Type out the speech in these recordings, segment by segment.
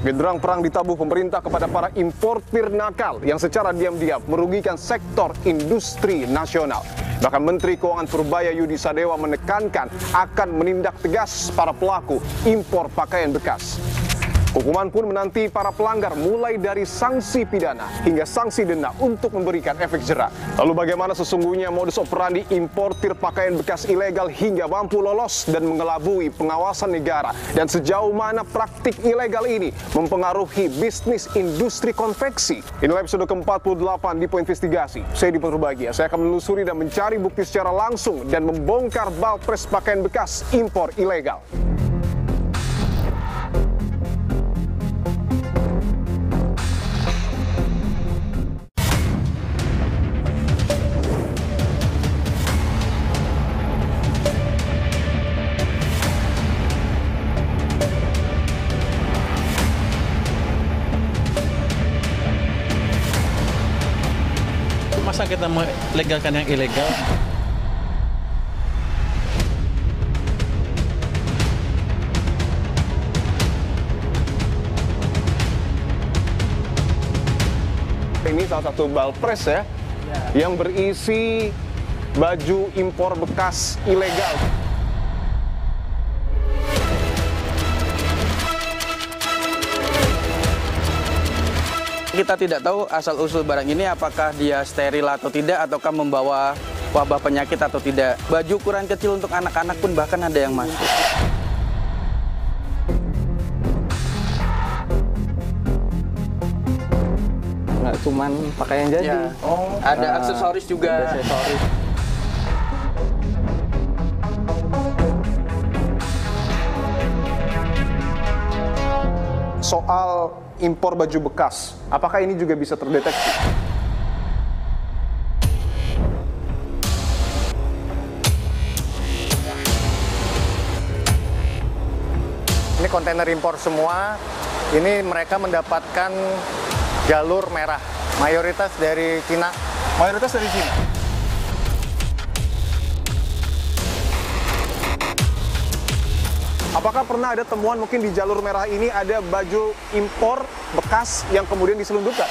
Genderang perang ditabuh pemerintah kepada para importir nakal yang secara diam-diam merugikan sektor industri nasional. Bahkan Menteri Keuangan Purbaya Yudi Sadewa menekankan akan menindak tegas para pelaku impor pakaian bekas. Hukuman pun menanti para pelanggar mulai dari sanksi pidana hingga sanksi denda untuk memberikan efek jera. Lalu bagaimana sesungguhnya modus operandi importir pakaian bekas ilegal hingga mampu lolos dan mengelabui pengawasan negara? Dan sejauh mana praktik ilegal ini mempengaruhi bisnis industri konveksi? Inilah episode ke-48 di Poin Investigasi. Saya Dipo Turbagia. Saya akan menelusuri dan mencari bukti secara langsung dan membongkar balpres pakaian bekas impor ilegal. Masa kita melegalkan yang ilegal? Ini salah satu balpres ya, yang berisi baju impor bekas ilegal. Kita tidak tahu asal-usul barang ini apakah dia steril atau tidak, ataukah membawa wabah penyakit atau tidak. Baju ukuran kecil untuk anak-anak pun bahkan ada yang masuk. Nggak cuman pakaian jadi. Ya. Ada aksesoris juga. Ada aksesoris. Soal impor baju bekas, apakah ini juga bisa terdeteksi? Ini kontainer impor semua, ini mereka mendapatkan jalur merah, mayoritas dari Cina. Mayoritas dari Cina. Apakah pernah ada temuan mungkin di jalur merah ini ada baju impor bekas yang kemudian diselundupkan?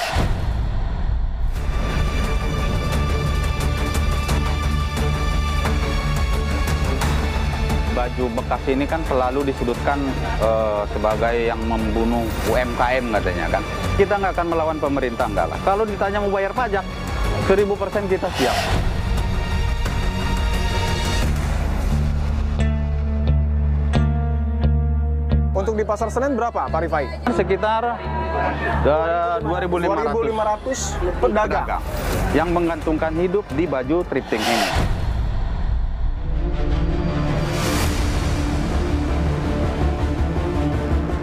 Baju bekas ini kan selalu disudutkan sebagai yang membunuh UMKM katanya kan. Kita nggak akan melawan pemerintah, enggak lah. Kalau ditanya mau bayar pajak, 1000% kita siap. Untuk di Pasar Senen berapa, Pak Rifai? Sekitar 2.500 pedagang yang menggantungkan hidup di baju thrifting ini.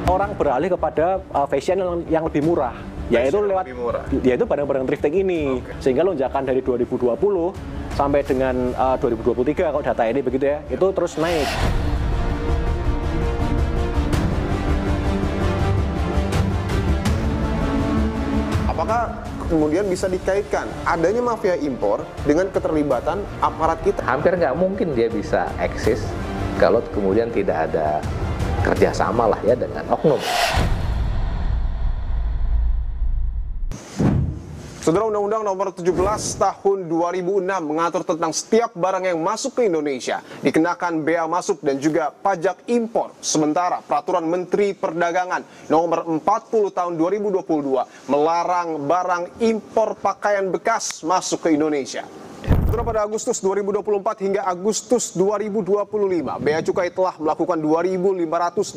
Orang beralih kepada fashion yang lebih murah, yaitu barang-barang thrifting ini. Sehingga lonjakan dari 2020 sampai dengan 2023 kalau data ini begitu ya, itu terus naik. Apakah kemudian bisa dikaitkan adanya mafia impor dengan keterlibatan aparat kita? Hampir nggak mungkin dia bisa eksis kalau kemudian tidak ada kerjasama lah ya dengan oknum. Saudara, Undang-Undang Nomor 17 Tahun 2006 mengatur tentang setiap barang yang masuk ke Indonesia dikenakan bea masuk dan juga pajak impor. Sementara Peraturan Menteri Perdagangan Nomor 40 Tahun 2022 melarang barang impor pakaian bekas masuk ke Indonesia. Pada Agustus 2024 hingga Agustus 2025, Bea Cukai telah melakukan 2.584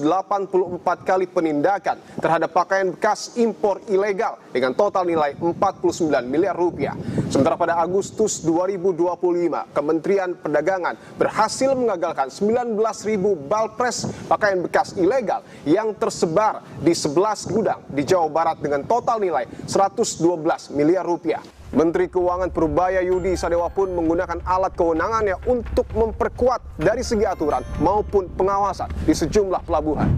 kali penindakan terhadap pakaian bekas impor ilegal dengan total nilai 49 miliar rupiah. Sementara pada Agustus 2025, Kementerian Perdagangan berhasil mengagalkan 19.000 balpres pakaian bekas ilegal yang tersebar di 11 gudang di Jawa Barat dengan total nilai 112 miliar rupiah. Menteri Keuangan Purbaya Yudi Sadewa pun menggunakan alat kewenangannya untuk memperkuat dari segi aturan maupun pengawasan di sejumlah pelabuhan.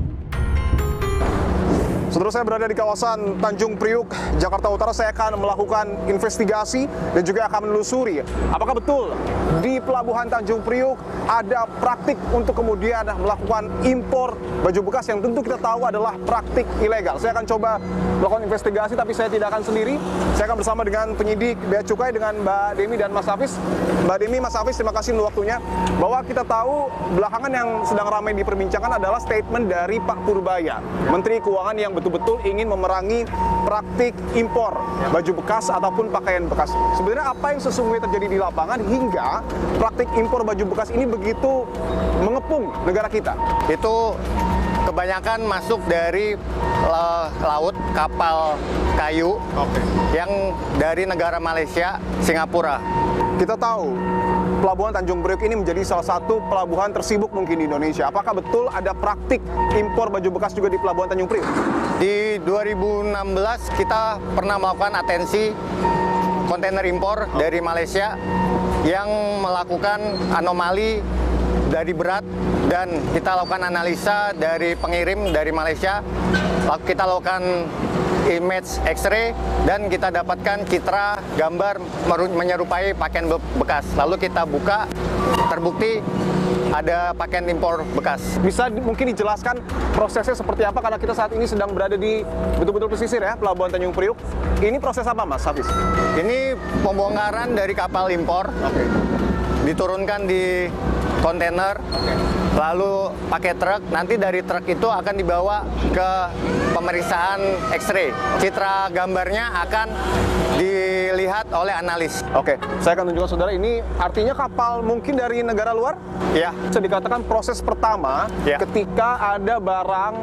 Saudara, saya berada di kawasan Tanjung Priuk, Jakarta Utara. Saya akan melakukan investigasi dan juga akan menelusuri apakah betul di Pelabuhan Tanjung Priuk ada praktik untuk kemudian melakukan impor baju bekas yang tentu kita tahu adalah praktik ilegal. Saya akan coba melakukan investigasi, tapi saya tidak akan sendiri. Saya akan bersama dengan penyidik Bea Cukai, dengan Mbak Demi dan Mas Hafiz. Mbak Demi, Mas Hafiz, terima kasih untuk waktunya. Bahwa kita tahu belakangan yang sedang ramai diperbincangkan adalah statement dari Pak Purbaya, Menteri Keuangan, yang betul-betul ingin memerangi praktik impor baju bekas ataupun pakaian bekas. Sebenarnya apa yang sesungguhnya terjadi di lapangan hingga praktik impor baju bekas ini begitu mengepung negara kita? Itu kebanyakan masuk dari laut, kapal kayu yang dari negara Malaysia, Singapura. Kita tahu Pelabuhan Tanjung Priuk ini menjadi salah satu pelabuhan tersibuk mungkin di Indonesia. Apakah betul ada praktik impor baju bekas juga di Pelabuhan Tanjung Priuk? Di 2016 kita pernah melakukan atensi kontainer impor dari Malaysia yang melakukan anomali dari berat, dan kita lakukan analisa dari pengirim dari Malaysia. Lalu kita lakukan image X-ray dan kita dapatkan citra gambar menyerupai pakaian bekas. Lalu kita buka, terbukti ada pakaian impor bekas. Bisa mungkin dijelaskan prosesnya seperti apa, karena kita saat ini sedang berada di betul-betul pesisir ya, Pelabuhan Tanjung Priuk. Ini proses apa, Mas Hafiz? Ini pembongkaran dari kapal impor. Diturunkan di kontainer, lalu pakai truk. Nanti dari truk itu akan dibawa ke pemeriksaan X-ray. Citra gambarnya akan dilihat oleh analis. Oke, saya akan tunjukkan saudara, ini artinya kapal mungkin dari negara luar? Ya. Bisa dikatakan proses pertama ketika ada barang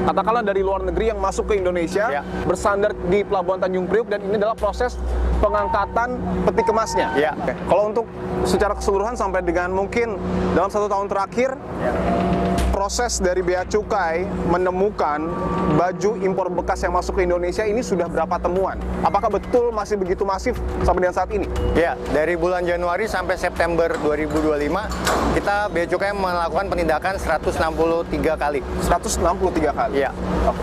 katakanlah dari luar negeri yang masuk ke Indonesia, bersandar di Pelabuhan Tanjung Priuk, dan ini adalah proses pengangkatan peti kemasnya. Oke. Kalau untuk secara keseluruhan sampai dengan mungkin dalam 1 tahun terakhir, proses dari Bea Cukai menemukan baju impor bekas yang masuk ke Indonesia ini sudah berapa temuan? Apakah betul masih begitu masif sampai dengan saat ini? Ya, dari bulan Januari sampai September 2025, kita Bea Cukai melakukan penindakan 163 kali. 163 kali? Ya.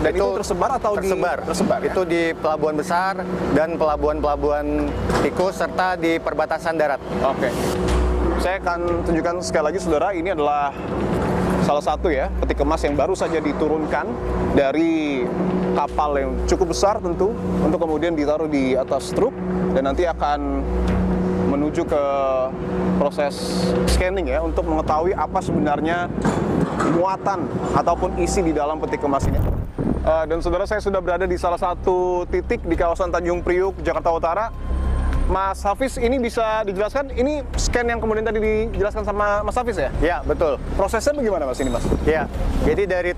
Dan itu tersebar atau tersebar? Tersebar ya? Itu di pelabuhan besar dan pelabuhan-pelabuhan tikus serta di perbatasan darat. Oke. Saya akan tunjukkan sekali lagi saudara, ini adalah salah satu ya peti kemas yang baru saja diturunkan dari kapal yang cukup besar tentu, untuk kemudian ditaruh di atas truk dan nanti akan menuju ke proses scanning ya, untuk mengetahui apa sebenarnya muatan ataupun isi di dalam peti kemas ini. Dan saudara, saya sudah berada di salah satu titik di kawasan Tanjung Priuk, Jakarta Utara. Mas Hafiz, ini bisa dijelaskan, ini scan yang kemudian tadi dijelaskan sama Mas Hafiz ya? Ya, betul. Prosesnya bagaimana Mas ini, Mas? Ya, jadi dari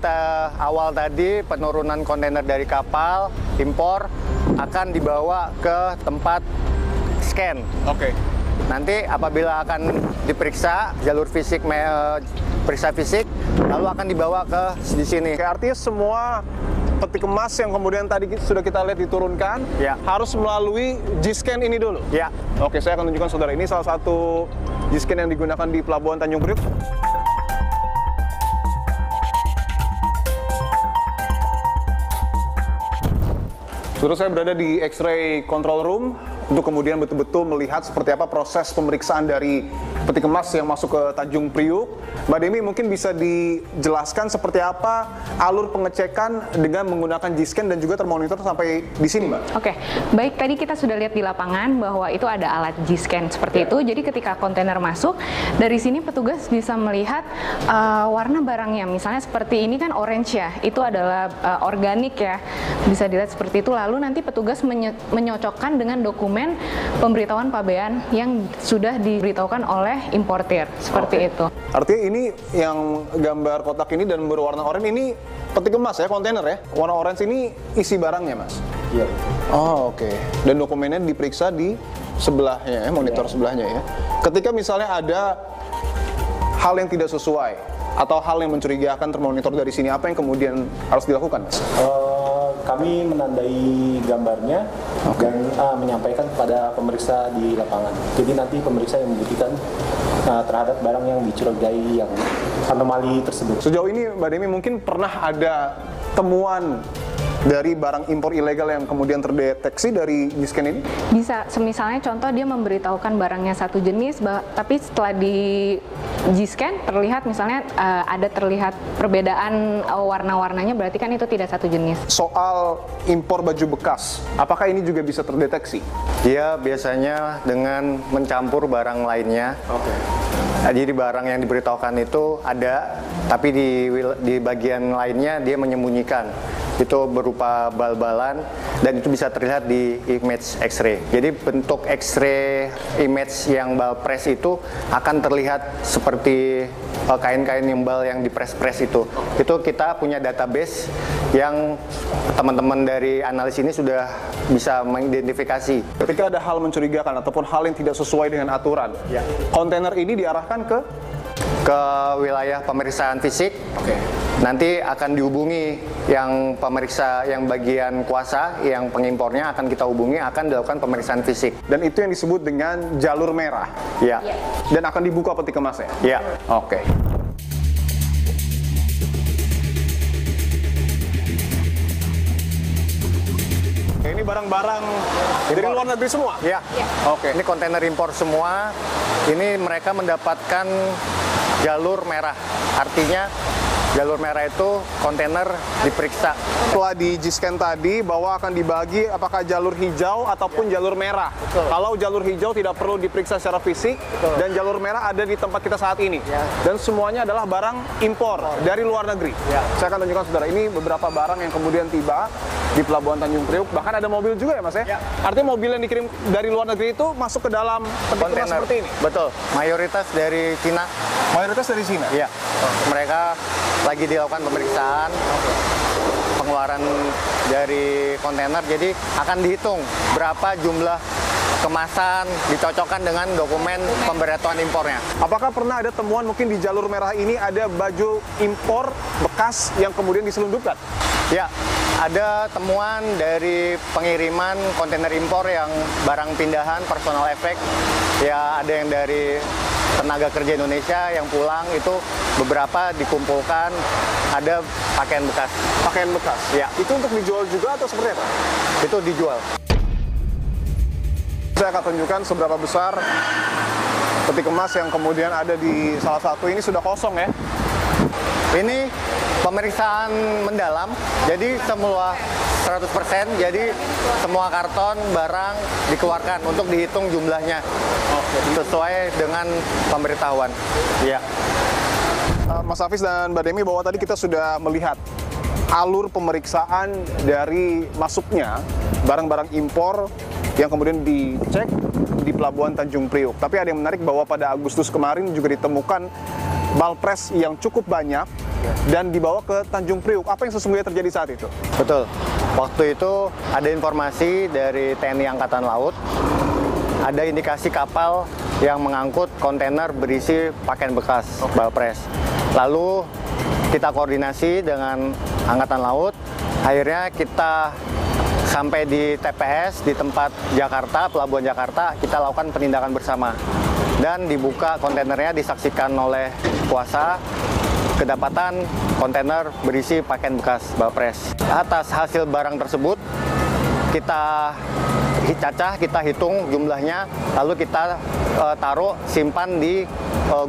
awal tadi penurunan kontainer dari kapal impor akan dibawa ke tempat scan. Oke. Nanti apabila akan diperiksa jalur fisik, periksa fisik, lalu akan dibawa ke di sini. Artinya semua peti kemas yang kemudian tadi sudah kita lihat diturunkan, harus melalui G-scan ini dulu? Ya. Oke, saya akan tunjukkan saudara, ini salah satu G-scan yang digunakan di Pelabuhan Tanjung Priuk. Saudara, saya berada di X-ray control room untuk kemudian betul-betul melihat seperti apa proses pemeriksaan dari peti kemas yang masuk ke Tanjung Priuk. Mbak Demi, mungkin bisa dijelaskan seperti apa alur pengecekan dengan menggunakan G-scan dan juga termonitor sampai di sini, Mbak? Oke, baik, tadi kita sudah lihat di lapangan bahwa itu ada alat G-scan seperti itu. Jadi ketika kontainer masuk, dari sini petugas bisa melihat warna barangnya. Misalnya seperti ini kan orange ya, itu adalah organik ya, bisa dilihat seperti itu. Lalu nanti petugas menyocokkan dengan dokumen pemberitahuan pabean yang sudah diberitahukan oleh importir, seperti itu. Artinya ini yang gambar kotak ini dan berwarna oranye ini peti kemas ya, kontainer ya. Warna orange ini isi barangnya, Mas? Iya. Oh, oke. Dan dokumennya diperiksa di sebelahnya ya, monitor sebelahnya ya. Ketika misalnya ada hal yang tidak sesuai atau hal yang mencurigakan termonitor dari sini, apa yang kemudian harus dilakukan, Mas? Kami menandai gambarnya dan menyampaikan kepada pemeriksa di lapangan. Jadi nanti pemeriksa yang membuktikan terhadap barang yang dicurigai yang anomali tersebut. Sejauh ini Mbak Demi mungkin pernah ada temuan dari barang impor ilegal yang kemudian terdeteksi dari G-scan ini? Bisa, misalnya contoh dia memberitahukan barangnya satu jenis, tapi setelah di G-scan terlihat misalnya ada terlihat perbedaan warna-warnanya, berarti kan itu tidak satu jenis. Soal impor baju bekas, apakah ini juga bisa terdeteksi? Dia biasanya dengan mencampur barang lainnya. Jadi barang yang diberitahukan itu ada, tapi di bagian lainnya dia menyembunyikan. Itu berupa bal-balan dan itu bisa terlihat di image X-ray. Jadi bentuk X-ray image yang bal press itu akan terlihat seperti kain-kain bal yang dipres-pres itu. Itu kita punya database yang teman-teman dari analis ini sudah bisa mengidentifikasi. Ketika ada hal mencurigakan ataupun hal yang tidak sesuai dengan aturan, kontainer ini diarahkan ke wilayah pemeriksaan fisik. Nanti akan dihubungi yang pemeriksa, yang bagian kuasa, yang pengimpornya akan kita hubungi, akan dilakukan pemeriksaan fisik. Dan itu yang disebut dengan jalur merah. Ya. Dan akan dibuka peti kemasnya. Ya. Oke. Ini barang-barang dari luar negeri semua? Ya. Oke. Ini kontainer impor semua. Ini mereka mendapatkan jalur merah. Artinya jalur merah itu kontainer diperiksa. Setelah di G-scan tadi bahwa akan dibagi apakah jalur hijau ataupun jalur merah. Kalau jalur hijau tidak perlu diperiksa secara fisik dan jalur merah ada di tempat kita saat ini. Dan semuanya adalah barang impor dari luar negeri. Saya akan tunjukkan saudara, ini beberapa barang yang kemudian tiba di Pelabuhan Tanjung Priuk. Bahkan ada mobil juga ya Mas ya? Artinya mobil yang dikirim dari luar negeri itu masuk ke dalam kontainer seperti ini? Betul. Mayoritas dari Cina. Mayoritas dari Cina? Iya. Mereka lagi dilakukan pemeriksaan pengeluaran dari kontainer, jadi akan dihitung berapa jumlah kemasan dicocokkan dengan dokumen pemberitahuan impornya. Apakah pernah ada temuan mungkin di jalur merah ini ada baju impor bekas yang kemudian diselundupkan? Ya, ada temuan dari pengiriman kontainer impor yang barang pindahan personal effect. Ya, ada yang dari tenaga kerja Indonesia yang pulang, itu beberapa dikumpulkan, ada pakaian bekas. Pakaian bekas? Ya. Itu untuk dijual juga atau seperti apa? Itu dijual. Saya akan tunjukkan seberapa besar peti kemas yang kemudian ada di salah satu ini sudah kosong ya. Ini pemeriksaan mendalam, jadi semua 100%, jadi semua karton barang dikeluarkan untuk dihitung jumlahnya sesuai dengan pemberitahuan. Iya. Mas Hafiz dan Mbak Demi, bahwa tadi kita sudah melihat alur pemeriksaan dari masuknya barang-barang impor yang kemudian dicek di Pelabuhan Tanjung Priuk. Tapi ada yang menarik bahwa pada Agustus kemarin juga ditemukan balpres yang cukup banyak dan dibawa ke Tanjung Priuk. Apa yang sesungguhnya terjadi saat itu? Betul. Waktu itu ada informasi dari TNI Angkatan Laut, ada indikasi kapal yang mengangkut kontainer berisi pakaian bekas balpres. Lalu kita koordinasi dengan Angkatan Laut, akhirnya kita sampai di TPS di tempat Jakarta, Pelabuhan Jakarta, kita lakukan penindakan bersama. Dan dibuka kontainernya, disaksikan oleh kuasa, kedapatan kontainer berisi pakaian bekas balpres. Atas hasil barang tersebut, kita cacah, kita hitung jumlahnya, lalu kita taruh, simpan di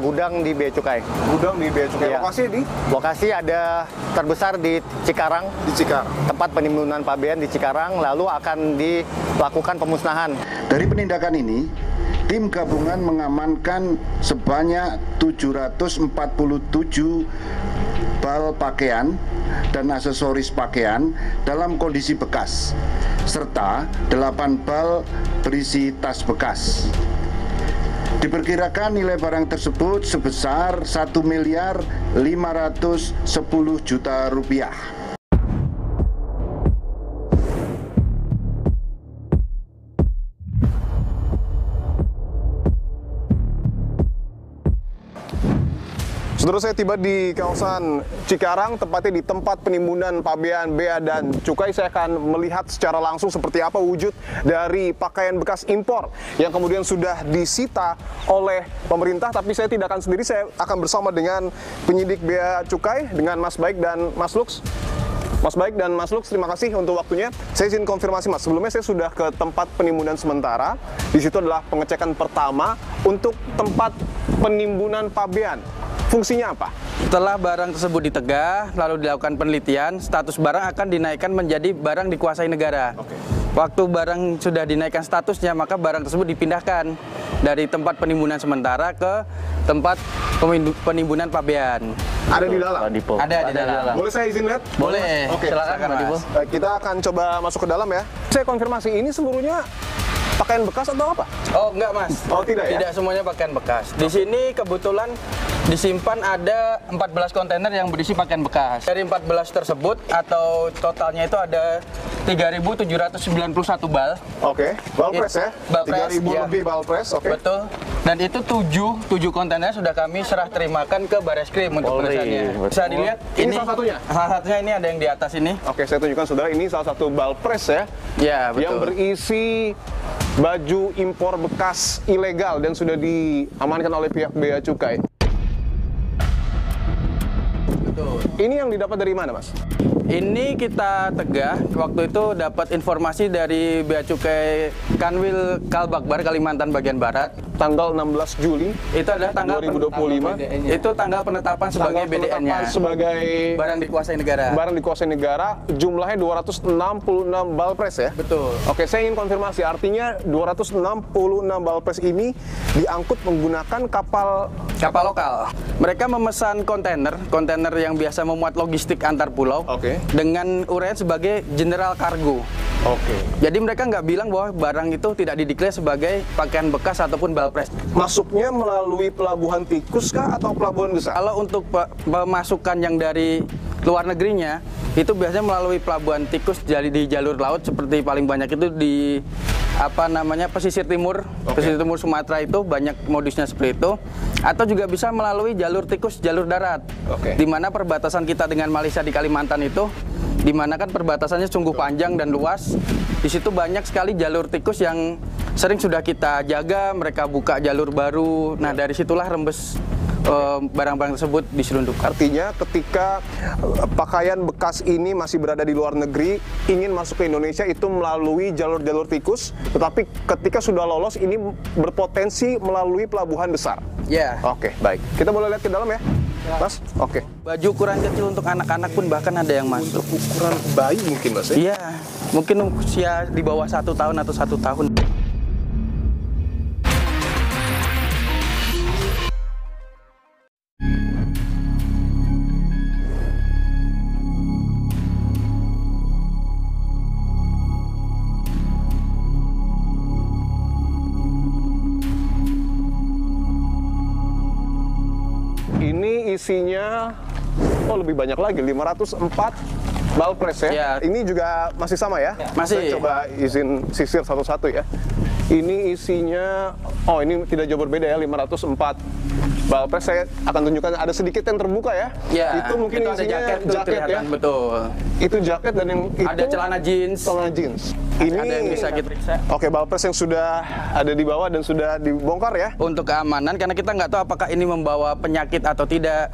gudang di Bea Cukai. Gudang di Bea Cukai. Ya. Lokasi di? Lokasi ada terbesar di Cikarang. Di Cikarang. Tempat penimbunan pabean di Cikarang, lalu akan dilakukan pemusnahan. Dari penindakan ini, tim gabungan mengamankan sebanyak 747 bal pakaian dan aksesoris pakaian dalam kondisi bekas, serta 8 bal berisi tas bekas. Diperkirakan nilai barang tersebut sebesar 1.510 miliar rupiah. Saudara, saya tiba di kawasan Cikarang, tepatnya di tempat penimbunan pabean bea dan cukai. Saya akan melihat secara langsung seperti apa wujud dari pakaian bekas impor yang kemudian sudah disita oleh pemerintah. Tapi saya tidak akan sendiri, saya akan bersama dengan penyidik bea cukai, dengan Mas Baik dan Mas Lux. Mas Baik dan Mas Lux, terima kasih untuk waktunya. Saya izin konfirmasi Mas, sebelumnya saya sudah ke tempat penimbunan sementara. Di situ adalah pengecekan pertama untuk tempat penimbunan pabean. Fungsinya apa? Setelah barang tersebut ditegah, lalu dilakukan penelitian, status barang akan dinaikkan menjadi barang dikuasai negara. Waktu barang sudah dinaikkan statusnya, maka barang tersebut dipindahkan dari tempat penimbunan sementara ke tempat penimbunan pabean. Ada di dalam? Ada di dalam. Boleh saya izin lihat? Boleh. Oke, silakan Mas. Kita akan coba masuk ke dalam ya. Saya konfirmasi, ini seluruhnya pakaian bekas atau apa? Oh enggak Mas. Oh tidak ya? Tidak semuanya pakaian bekas. Di sini kebetulan disimpan ada 14 kontainer yang berisi pakaian bekas. Dari 14 tersebut atau totalnya itu ada 3.791 bal. Oke, bal press ya? Bal press, 3.000 ya. lebih bal press, oke. Betul. Dan itu 7 kontainer sudah kami serah terimakan ke Bareskrim untuk penulisannya. Bisa dilihat. Ini salah satunya? Salah satunya ini ada yang di atas ini. Oke, saya tunjukkan saudara, ini salah satu bal press ya? Ya, betul. Yang berisi baju impor bekas ilegal dan sudah diamankan oleh pihak Bea Cukai. Betul. Ini yang didapat dari mana, Mas? Ini kita tegah, waktu itu dapat informasi dari Bea Cukai Kanwil Kalbakbar, Kalimantan bagian Barat. Tanggal 16 Juli itu adalah tanggal 2025. Itu tanggal penetapan sebagai BDN-nya. Sebagai barang dikuasai negara. Barang dikuasai negara, jumlahnya 266 bal press ya? Betul. Oke, saya ingin konfirmasi, artinya 266 bal press ini diangkut menggunakan kapal lokal. Mereka memesan kontainer yang biasa memuat logistik antar pulau. Oke. Dengan uraian sebagai general cargo. Oke. Jadi mereka nggak bilang bahwa barang itu tidak dideklar sebagai pakaian bekas ataupun bal press. Masuknya melalui pelabuhan tikus kah atau pelabuhan besar? Kalau untuk pemasukan yang dari luar negerinya, itu biasanya melalui pelabuhan tikus di jalur laut, seperti paling banyak itu di pesisir timur. Pesisir timur Sumatera itu banyak modusnya seperti itu. Atau juga bisa melalui jalur tikus, jalur darat. Di mana perbatasan kita dengan Malaysia di Kalimantan itu, di mana kan perbatasannya sungguh panjang dan luas. Di situ banyak sekali jalur tikus yang sering sudah kita jaga, mereka buka jalur baru. Nah, dari situlah rembes barang-barang tersebut diselundupkan. Artinya ketika pakaian bekas ini masih berada di luar negeri, ingin masuk ke Indonesia itu melalui jalur-jalur tikus, tetapi ketika sudah lolos ini berpotensi melalui pelabuhan besar. Ya. Oke, baik. Kita boleh lihat ke dalam ya, Mas? Oke. Baju ukuran kecil untuk anak-anak pun bahkan ada yang masuk. Untuk ukuran bayi mungkin, Mas? Iya, mungkin usia di bawah 1 tahun atau 1 tahun. Ini isinya, lebih banyak lagi, 504 bal press ya. Ya. Ini juga masih sama ya? Masih. Saya coba izin sisir satu-satu ya. Ini isinya, ini tidak jauh berbeda ya, 504 bal press. Saya akan tunjukkan, ada sedikit yang terbuka ya. Ya, itu mungkin itu isinya ada jaket ya. Betul. Itu jaket dan yang itu ada celana jeans. Celana jeans. Ini ada yang bisa kita periksa. Oke, bal press yang sudah ada di bawah dan sudah dibongkar ya. Untuk keamanan, karena kita nggak tahu apakah ini membawa penyakit atau tidak,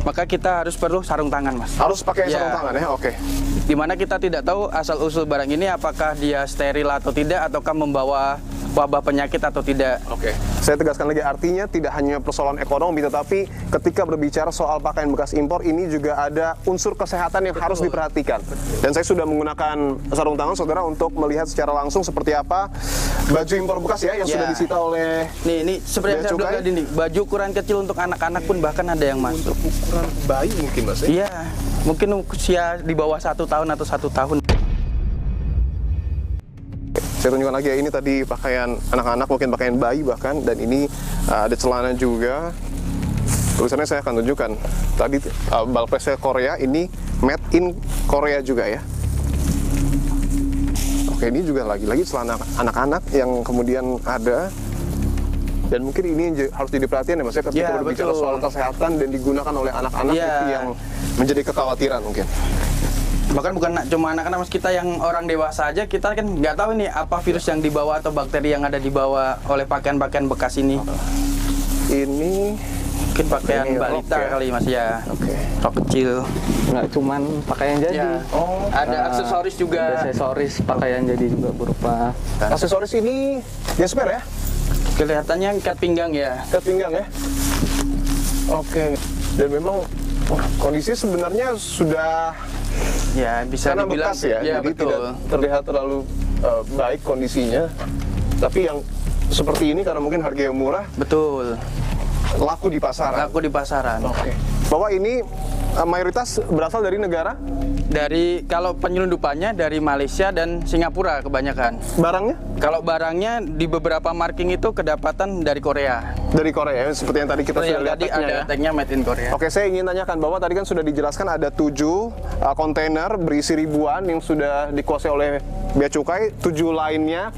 maka kita harus perlu sarung tangan, Mas. Harus pakai sarung tangan ya, oke. Dimana kita tidak tahu asal-usul barang ini, apakah dia steril atau tidak, ataukah membawa wabah penyakit atau tidak. Oke. Saya tegaskan lagi, artinya tidak hanya persoalan ekonomi, tetapi ketika berbicara soal pakaian bekas impor, ini juga ada unsur kesehatan yang harus diperhatikan. Dan saya sudah menggunakan sarung tangan, saudara, untuk melihat secara langsung seperti apa baju impor bekas ya, yang sudah disita oleh Ini seperti yang saya bilang tadi nih, baju ukuran kecil untuk anak-anak pun bahkan ada yang masuk. Untuk ukuran bayi mungkin, Mas? Iya, mungkin usia di bawah 1 tahun atau 1 tahun. Saya tunjukkan lagi ya, ini tadi pakaian anak-anak, mungkin pakaian bayi bahkan, dan ini ada celana juga. Tulisannya saya akan tunjukkan. Tadi bal press Korea, ini made in Korea juga ya. Oke, ini juga lagi-lagi celana anak-anak yang kemudian ada. Dan mungkin ini yang harus jadi perhatian ya, Mas, ketika berbicara soal kesehatan dan digunakan oleh anak-anak, itu yang menjadi kekhawatiran mungkin. Bahkan bukan cuma anak-anak, Mas, kita yang orang dewasa aja, kita kan nggak tahu nih apa virus yang dibawa atau bakteri yang ada dibawa oleh pakaian-pakaian bekas ini. Ini Mungkin pakaian Ini balita rok ya? kali Mas ya. Oke. Rok kecil. Nggak cuman pakaian jadi. Ya. Ada Nah, aksesoris juga. aksesoris pakaian jadi juga berupa Aksesoris ini gesper ya? Kelihatannya ikat pinggang ya. Ikat pinggang ya? Oke. Dan memang kondisi sebenarnya sudah Ya, bisa karena dibilang bekas ya, jadi betul. tidak terlihat terlalu baik kondisinya. Tapi yang seperti ini karena mungkin harga yang murah, Betul. laku di pasaran. Laku di pasaran. Oke. Bahwa ini mayoritas berasal dari negara? Dari kalau penyelundupannya dari Malaysia dan Singapura kebanyakan. Barangnya? Kalau barangnya di beberapa marking itu kedapatan dari Korea. Dari Korea ya, seperti yang tadi kita sudah lihat Tadi tagnya ada ya. tagnya made in Korea. Oke, saya ingin tanyakan bahwa tadi kan sudah dijelaskan ada 7 kontainer berisi ribuan yang sudah dikuasai oleh Bea Cukai, 7 lainnya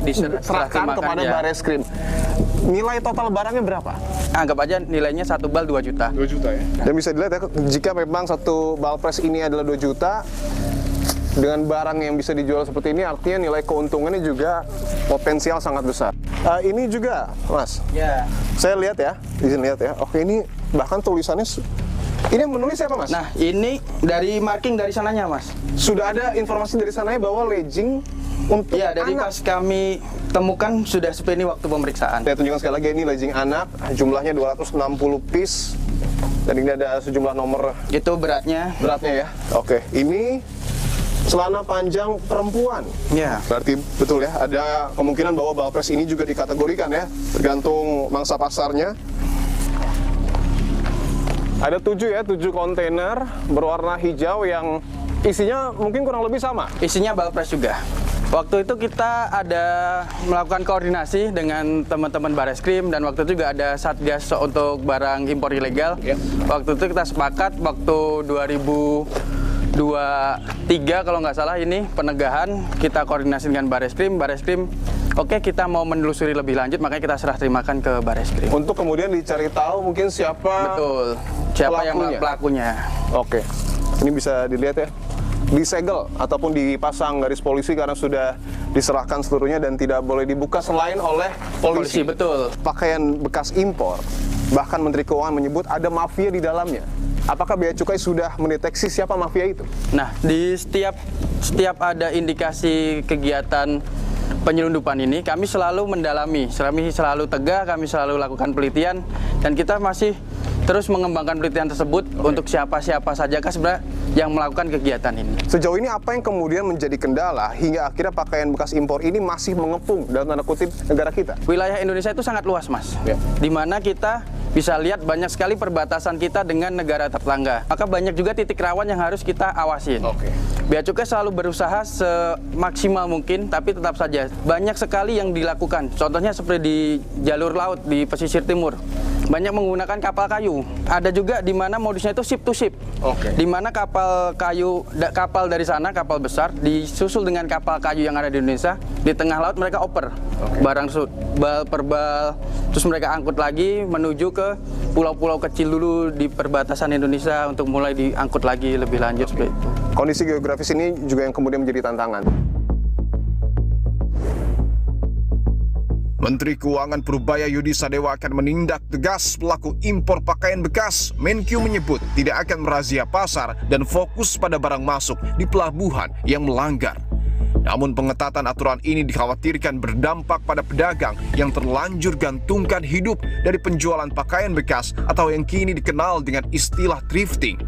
diserahkan kepada ya. Bareskrim. Nilai total barangnya berapa? Anggap aja nilainya 1 bal 2 juta. 2 juta ya. Dan bisa dilihat ya, jika memang satu bal press ini adalah 2 juta, dengan barang yang bisa dijual seperti ini, artinya nilai keuntungannya juga potensial sangat besar. Ini juga, Mas. Ya. Saya lihat ya, izin lihat ya. Oke, ini bahkan tulisannya, ini yang menulis siapa, Mas? Nah, ini dari marking dari sananya, Mas. Sudah ada informasi dari sananya bahwa legging untuk Ya, dari anak. pas kami temukan sudah seperti ini waktu pemeriksaan. Saya tunjukkan sekali lagi, ini legging anak, jumlahnya 260 piece. Dan ini ada sejumlah nomor Itu beratnya. beratnya ya. Oke, ini celana panjang perempuan. Ya. Berarti betul ya, ada kemungkinan bahwa balpres ini juga dikategorikan ya, tergantung mangsa pasarnya. Ada 7 ya, 7 kontainer berwarna hijau yang isinya mungkin kurang lebih sama. Isinya balpres juga. Waktu itu kita ada melakukan koordinasi dengan teman-teman Bareskrim dan waktu itu juga ada Satgas untuk barang impor ilegal. Ya. Waktu itu kita sepakat waktu 2023 kalau nggak salah ini penegahan kita koordinasi dengan Bareskrim. Oke, kita mau menelusuri lebih lanjut, makanya kita serah terimakan ke Bareskrim. Untuk kemudian dicari tahu mungkin siapa Betul. Siapa yang pelakunya. Oke, ini bisa dilihat ya, disegel ataupun dipasang garis polisi karena sudah diserahkan seluruhnya dan tidak boleh dibuka selain oleh polisi. Betul. Pakaian bekas impor, bahkan Menteri Keuangan menyebut ada mafia di dalamnya. Apakah Bea Cukai sudah mendeteksi siapa mafia itu? Nah, di setiap ada indikasi kegiatan penyelundupan ini, kami selalu mendalami, kami selalu tegak, kami selalu lakukan penelitian, dan kita masih terus mengembangkan penelitian tersebut untuk siapa-siapa saja sebenarnya yang melakukan kegiatan ini. Sejauh ini apa yang kemudian menjadi kendala hingga akhirnya pakaian bekas impor ini masih mengepung dalam tanda kutip negara kita? Wilayah Indonesia itu sangat luas, Mas. Ya. Di mana kita bisa lihat banyak sekali perbatasan kita dengan negara tetangga. Maka banyak juga titik rawan yang harus kita awasin. Oke. Bea Cukai selalu berusaha semaksimal mungkin, tapi tetap saja banyak sekali yang dilakukan. Contohnya seperti di jalur laut di pesisir timur. Banyak menggunakan kapal kayu. Ada juga di mana modusnya itu ship to ship. Oke. Di mana kapal kayu, kapal dari sana, kapal besar, disusul dengan kapal kayu yang ada di Indonesia. Di tengah laut mereka oper barang bal per bal. Terus mereka angkut lagi menuju ke pulau-pulau kecil dulu di perbatasan Indonesia untuk mulai diangkut lagi lebih lanjut seperti itu. Kondisi geografis ini juga yang kemudian menjadi tantangan. Menteri Keuangan Purbaya Yudi Sadewa akan menindak tegas pelaku impor pakaian bekas. Menkyu menyebut tidak akan merazia pasar dan fokus pada barang masuk di pelabuhan yang melanggar. Namun pengetatan aturan ini dikhawatirkan berdampak pada pedagang yang terlanjur gantungkan hidup dari penjualan pakaian bekas atau yang kini dikenal dengan istilah thrifting.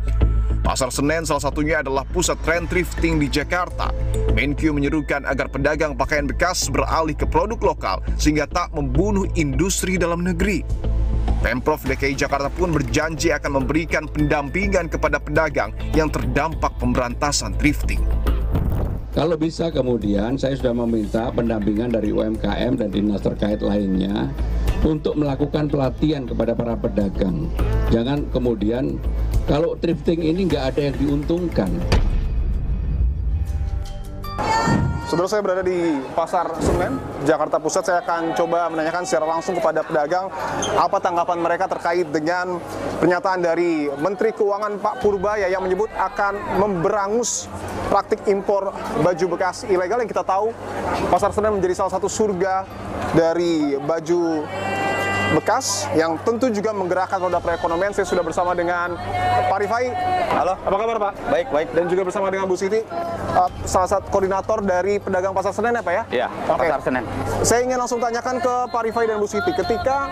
Pasar Senen salah satunya adalah pusat tren thrifting di Jakarta. Menkyu menyerukan agar pedagang pakaian bekas beralih ke produk lokal sehingga tak membunuh industri dalam negeri. Pemprov DKI Jakarta pun berjanji akan memberikan pendampingan kepada pedagang yang terdampak pemberantasan thrifting. Kalau bisa kemudian saya sudah meminta pendampingan dari UMKM dan dinas terkait lainnya untuk melakukan pelatihan kepada para pedagang. Jangan kemudian kalau thrifting ini nggak ada yang diuntungkan. Saudara, saya berada di Pasar Senen, Jakarta Pusat. Saya akan coba menanyakan secara langsung kepada pedagang apa tanggapan mereka terkait dengan pernyataan dari Menteri Keuangan Pak Purbaya yang menyebut akan memberangus praktik impor baju bekas ilegal. Yang kita tahu Pasar Senen menjadi salah satu surga dari baju bekas yang tentu juga menggerakkan roda perekonomian. Saya sudah bersama dengan Pak Rifai. Halo, apa kabar Pak? Baik, baik. Dan juga bersama dengan Bu Siti, salah satu koordinator dari pedagang Pasar Senen ya Pak ya? Iya, Pasar Senen. Saya ingin langsung tanyakan ke Pak Rifai dan Bu Siti, ketika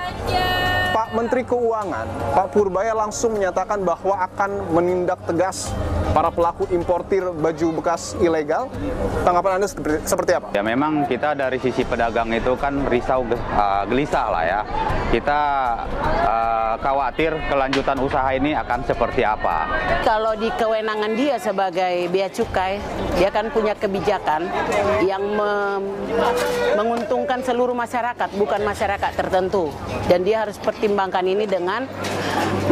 Pak Menteri Keuangan, Pak Purbaya langsung menyatakan bahwa akan menindak tegas para pelaku importir baju bekas ilegal, tanggapan Anda seperti apa? Ya memang kita dari sisi pedagang itu kan risau, gelisah lah ya. Kita khawatir kelanjutan usaha ini akan seperti apa. Kalau di kewenangan dia sebagai bea cukai, dia kan punya kebijakan yang menguntungkan seluruh masyarakat, bukan masyarakat tertentu. Dan dia harus pertimbangkan ini dengan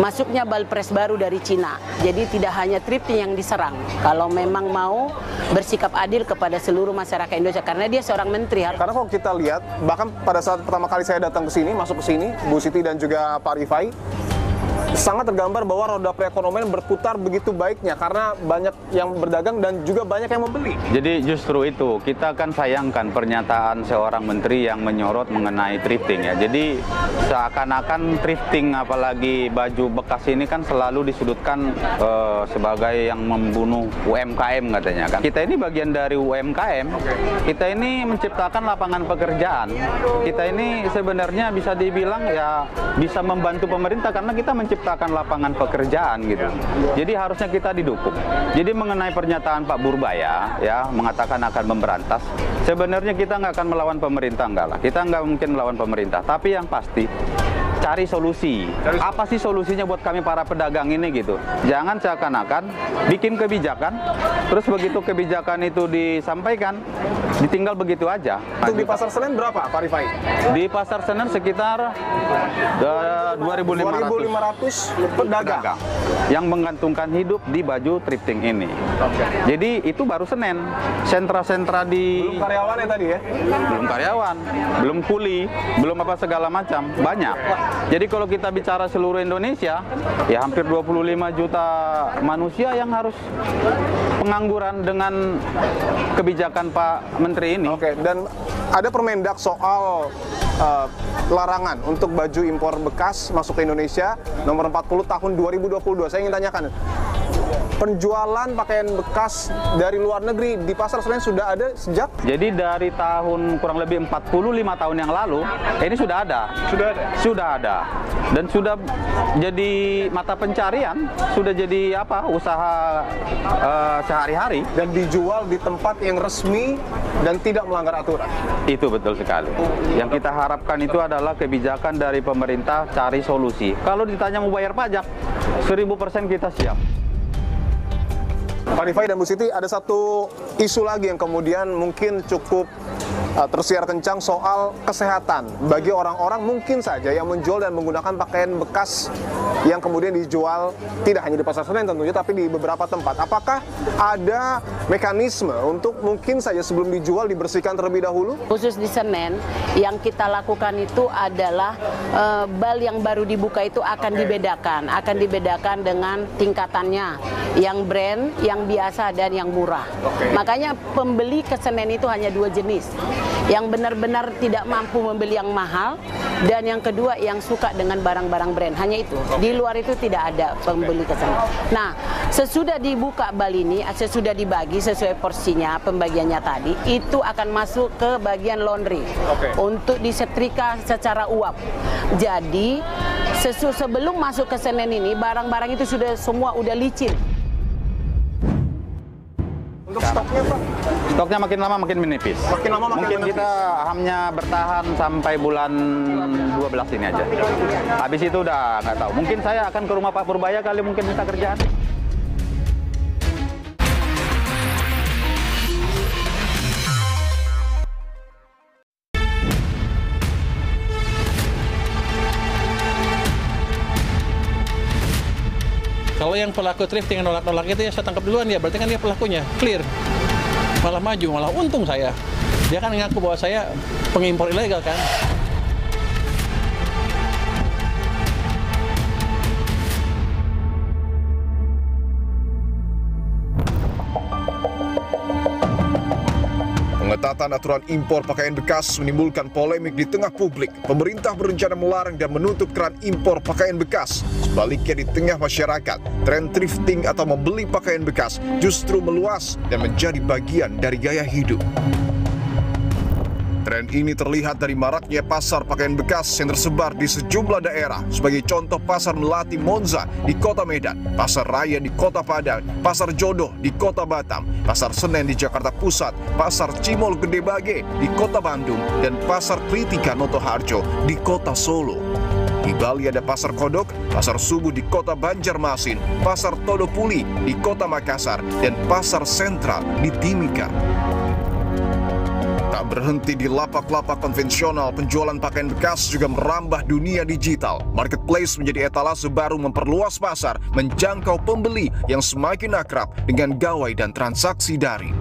masuknya balpres baru dari Cina. Jadi tidak hanya thrifting yang diserang. Kalau memang mau bersikap adil kepada seluruh masyarakat Indonesia, karena dia seorang menteri. Karena kalau kita lihat, bahkan pada saat pertama kali saya datang ke sini, masuk ke sini, Bu Siti dan juga Pak Rifai, sangat tergambar bahwa roda perekonomian berputar begitu baiknya karena banyak yang berdagang dan juga banyak yang membeli. Jadi justru itu, kita kan sayangkan pernyataan seorang menteri yang menyorot mengenai thrifting ya. Jadi seakan-akan thrifting apalagi baju bekas ini kan selalu disudutkan sebagai yang membunuh UMKM katanya kan. Kita ini bagian dari UMKM, kita ini menciptakan lapangan pekerjaan. Kita ini sebenarnya bisa dibilang ya bisa membantu pemerintah karena kita menciptakan lapangan pekerjaan gitu. Jadi harusnya kita didukung. Jadi mengenai pernyataan Pak Purbaya ya mengatakan akan memberantas, sebenarnya kita nggak akan melawan pemerintah, enggak lah. Kita nggak mungkin melawan pemerintah. Tapi yang pasti cari solusi. Apa sih solusinya buat kami para pedagang ini gitu? Jangan seakan-akan bikin kebijakan, terus begitu kebijakan itu disampaikan, ditinggal begitu aja. Untuk di Pasar Senen berapa Pak Rifai? Di Pasar Senen sekitar 2.500 pedagang yang menggantungkan hidup di baju thrifting ini. Jadi itu baru Senen. Sentra-sentra di... Belum karyawan ya tadi ya? Belum karyawan, belum kuli, belum apa segala macam. Banyak. Jadi kalau kita bicara seluruh Indonesia, ya hampir 25 juta manusia yang harus pengangguran dengan kebijakan Pak Menteri ini. Oke, dan ada Permendak soal larangan untuk baju impor bekas masuk ke Indonesia nomor 40 tahun 2022. Saya ingin tanyakan, penjualan pakaian bekas dari luar negeri di Pasar Senen sudah ada sejak? Jadi dari tahun kurang lebih 45 tahun yang lalu, ini sudah ada. Sudah ada. Dan sudah jadi mata pencarian, sudah jadi apa? Usaha sehari-hari. Dan dijual di tempat yang resmi dan tidak melanggar aturan. Itu betul sekali. Yang kita harapkan itu adalah kebijakan dari pemerintah cari solusi. Kalau ditanya mau bayar pajak, 1000% kita siap. Pak Rifai dan Bu Siti, ada satu isu lagi yang kemudian mungkin cukup tersiar kencang soal kesehatan bagi orang-orang mungkin saja yang menjual dan menggunakan pakaian bekas yang kemudian dijual tidak hanya di Pasar Senen tentunya, tapi di beberapa tempat. Apakah ada mekanisme untuk mungkin saja sebelum dijual dibersihkan terlebih dahulu? Khusus di Senen, yang kita lakukan itu adalah bal yang baru dibuka itu akan dibedakan dengan tingkatannya, yang brand, yang biasa, dan yang murah. Makanya pembeli ke Senen itu hanya 2 jenis. Yang benar-benar tidak mampu membeli yang mahal, dan yang kedua yang suka dengan barang-barang brand. Hanya itu. Di luar itu tidak ada pembeli ke sana. Nah, sesudah dibuka bal ini, sesudah dibagi sesuai porsinya, pembagiannya tadi, itu akan masuk ke bagian laundry untuk disetrika secara uap. Jadi, sebelum masuk ke Senen ini, barang-barang itu sudah semua udah licin. Untuk stoknya Pak? Stoknya makin lama makin menipis. Mungkin kita hanya bertahan sampai bulan 12 ini aja. Habis itu udah nggak tahu. Mungkin saya akan ke rumah Pak Purbaya kali mungkin minta kerjaan. Kalau yang pelaku thrifting yang nolak-nolak itu ya saya tangkap duluan ya, berarti kan dia pelakunya, clear. Malah maju, malah untung saya. Dia kan ngaku bahwa saya pengimpor ilegal kan. Pengetatan aturan impor pakaian bekas menimbulkan polemik di tengah publik. Pemerintah berencana melarang dan menutup keran impor pakaian bekas. Sebaliknya di tengah masyarakat, tren thrifting atau membeli pakaian bekas justru meluas dan menjadi bagian dari gaya hidup. Tren ini terlihat dari maraknya pasar pakaian bekas yang tersebar di sejumlah daerah. Sebagai contoh, Pasar Melati Monza di Kota Medan, Pasar Raya di Kota Padang, Pasar Jodoh di Kota Batam, Pasar Senen di Jakarta Pusat, Pasar Cimol Gede Bage di Kota Bandung, dan Pasar Kritika Noto Harjo di Kota Solo. Di Bali ada Pasar Kodok, Pasar Subuh di Kota Banjarmasin, Pasar Todopuli di Kota Makassar, dan Pasar Sentral di Timika. Tak berhenti di lapak-lapak konvensional, penjualan pakaian bekas juga merambah dunia digital. Marketplace menjadi etalase baru memperluas pasar, menjangkau pembeli yang semakin akrab dengan gawai dan transaksi daring.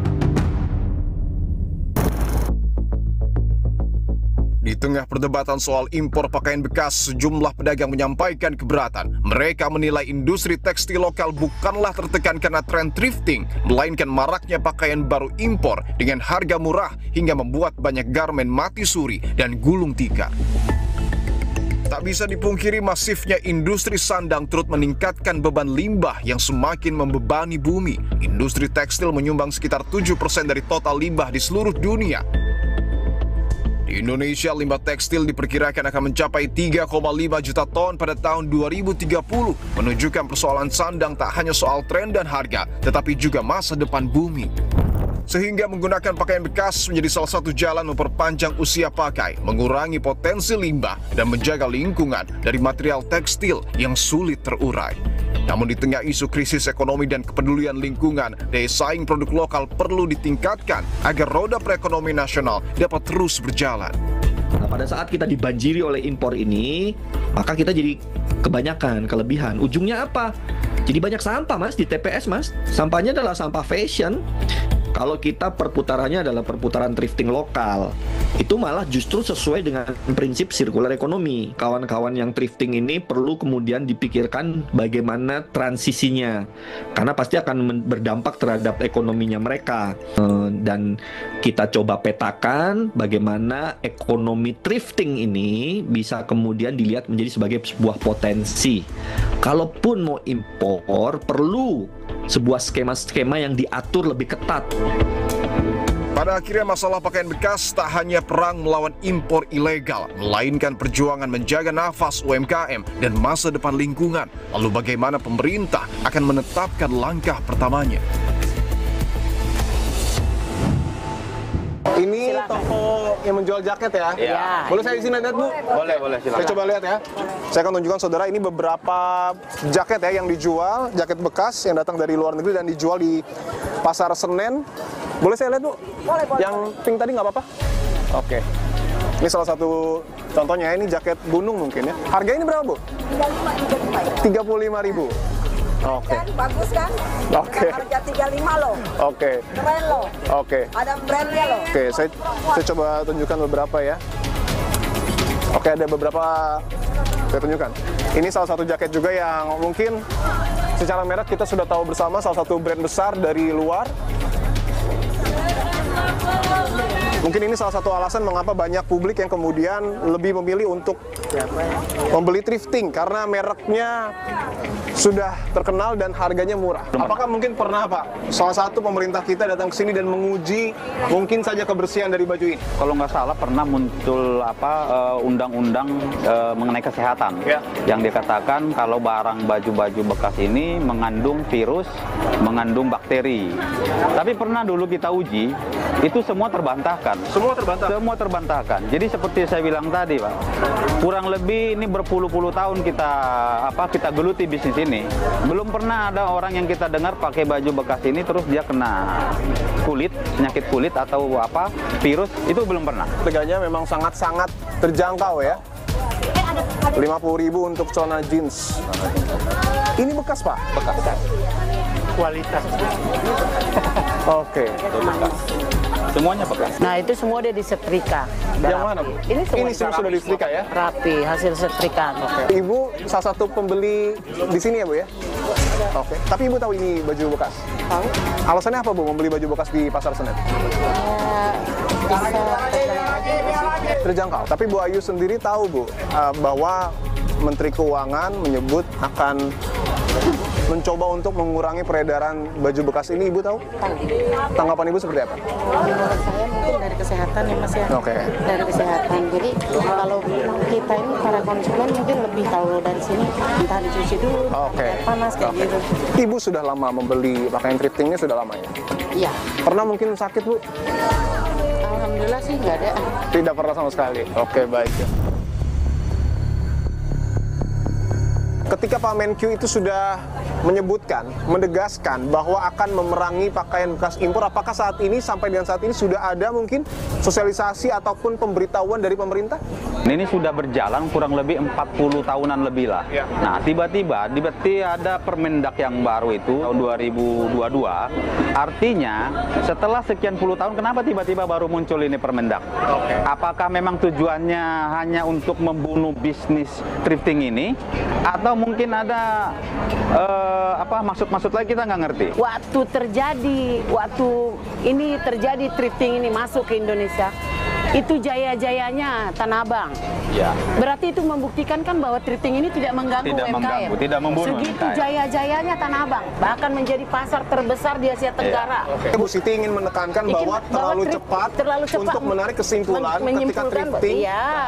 Di tengah perdebatan soal impor pakaian bekas, sejumlah pedagang menyampaikan keberatan. Mereka menilai industri tekstil lokal bukanlah tertekan karena tren thrifting, melainkan maraknya pakaian baru impor dengan harga murah hingga membuat banyak garmen mati suri dan gulung tikar. Tak bisa dipungkiri masifnya industri sandang turut meningkatkan beban limbah yang semakin membebani bumi. Industri tekstil menyumbang sekitar 7% dari total limbah di seluruh dunia. Di Indonesia, limbah tekstil diperkirakan akan mencapai 3,5 juta ton pada tahun 2030, menunjukkan persoalan sandang tak hanya soal tren dan harga, tetapi juga masa depan bumi. Sehingga menggunakan pakaian bekas menjadi salah satu jalan memperpanjang usia pakai, mengurangi potensi limbah, dan menjaga lingkungan dari material tekstil yang sulit terurai. Namun di tengah isu krisis ekonomi dan kepedulian lingkungan, daya saing produk lokal perlu ditingkatkan agar roda perekonomian nasional dapat terus berjalan. Nah, pada saat kita dibanjiri oleh impor ini, maka kita jadi kebanyakan, kelebihan. Ujungnya apa? Jadi banyak sampah, Mas, di TPS, Mas. Sampahnya adalah sampah fashion. Kalau kita perputarannya adalah perputaran thrifting lokal, itu malah justru sesuai dengan prinsip sirkular ekonomi. Kawan-kawan yang thrifting ini perlu kemudian dipikirkan bagaimana transisinya, karena pasti akan berdampak terhadap ekonominya mereka. Dan kita coba petakan bagaimana ekonomi thrifting ini bisa kemudian dilihat menjadi sebagai sebuah potensi. Kalaupun mau impor, perlu sebuah skema-skema yang diatur lebih ketat. Pada akhirnya masalah pakaian bekas tak hanya perang melawan impor ilegal, melainkan perjuangan menjaga nafas UMKM dan masa depan lingkungan. Lalu bagaimana pemerintah akan menetapkan langkah pertamanya? Ini toko yang menjual jaket ya? Iya. Boleh saya izin lihat, Bu? Boleh, silakan. Saya coba lihat ya. Saya akan tunjukkan saudara, ini beberapa jaket ya yang dijual, jaket bekas yang datang dari luar negeri dan dijual di Pasar Senen. Boleh saya lihat, Bu? Boleh. Yang pink tadi nggak apa-apa? Oke. Ini salah satu contohnya, ini jaket gunung mungkin ya. Harganya ini berapa, Bu? 35.000. Oke. Kan bagus kan? Oke. Harga 35 loh. Oke. Keren loh. Oke. Ada brandnya loh. Oke, saya coba tunjukkan beberapa ya. Oke, ada beberapa saya tunjukkan. Ini salah satu jaket juga yang mungkin secara merek kita sudah tahu bersama, salah satu brand besar dari luar. Mungkin ini salah satu alasan mengapa banyak publik yang kemudian lebih memilih untuk membeli thrifting, karena mereknya sudah terkenal dan harganya murah. Apakah mungkin pernah, Pak, salah satu pemerintah kita datang ke sini dan menguji mungkin saja kebersihan dari baju ini? Kalau nggak salah pernah muncul undang-undang mengenai kesehatan, yang dikatakan kalau barang baju-baju bekas ini mengandung virus, mengandung bakteri. Tapi pernah dulu kita uji, itu semua terbantahkan. Semua terbantahkan? Semua terbantahkan. Jadi seperti saya bilang tadi, Pak, kurang lebih ini berpuluh-puluh tahun kita geluti bisnis ini. Belum pernah ada orang yang kita dengar pakai baju bekas ini terus dia kena penyakit kulit atau virus, itu belum pernah. Harganya memang sangat-sangat terjangkau ya. 50.000 untuk celana jeans. Ini bekas, Pak? Bekas. Kualitas. Oke. Semuanya bekas. Nah, itu semua udah disetrika. Yang mana, Bu? Ini semua sudah disetrika ya? Rapi, hasil setrikaan. Ibu salah satu pembeli di sini ya, Bu ya? Oke. Tapi Ibu tahu ini baju bekas? Tahu. Alasannya apa Bu membeli baju bekas di Pasar Senen? Terjangkau. Tapi Bu Ayu sendiri tahu Bu bahwa Menteri Keuangan menyebut akan mencoba untuk mengurangi peredaran baju bekas ini. Ibu tahu? Tahu. Tanggapan Ibu seperti apa? Menurut saya mungkin dari kesehatan ya Mas ya. Oke. Dari kesehatan. Jadi kalau kita ini para konsumen mungkin lebih tahu dari sini entah dicuci dulu, panas kayak gitu. Ibu sudah lama membeli pakaian thrifting ini sudah lama ya? Iya. Pernah mungkin sakit Bu? Alhamdulillah sih nggak ada. Tidak pernah sama sekali. Oke, baik. Ketika Pak Menkyu itu sudah menyebutkan, menegaskan bahwa akan memerangi pakaian bekas impor, apakah saat ini, sampai dengan saat ini sudah ada mungkin sosialisasi ataupun pemberitahuan dari pemerintah? Ini sudah berjalan kurang lebih 40 tahunan lebih lah. Ya. Nah, tiba-tiba ada Permendak yang baru itu tahun 2022. Artinya, setelah sekian puluh tahun, kenapa tiba-tiba baru muncul ini Permendak? Apakah memang tujuannya hanya untuk membunuh bisnis thrifting ini? Atau mungkin ada maksud-maksud lagi, kita nggak ngerti. Waktu ini terjadi thrifting ini masuk ke Indonesia, itu jaya-jayanya Tanah Abang. Ya. Berarti itu membuktikan kan bahwa thrifting ini tidak mengganggu UMKM. Tidak membunuh Segitu UMKM. jaya-jayanya Tanah Abang, bahkan menjadi pasar terbesar di Asia Tenggara. Bu Siti ingin menekankan bahwa terlalu cepat untuk menarik kesimpulan ketika thrifting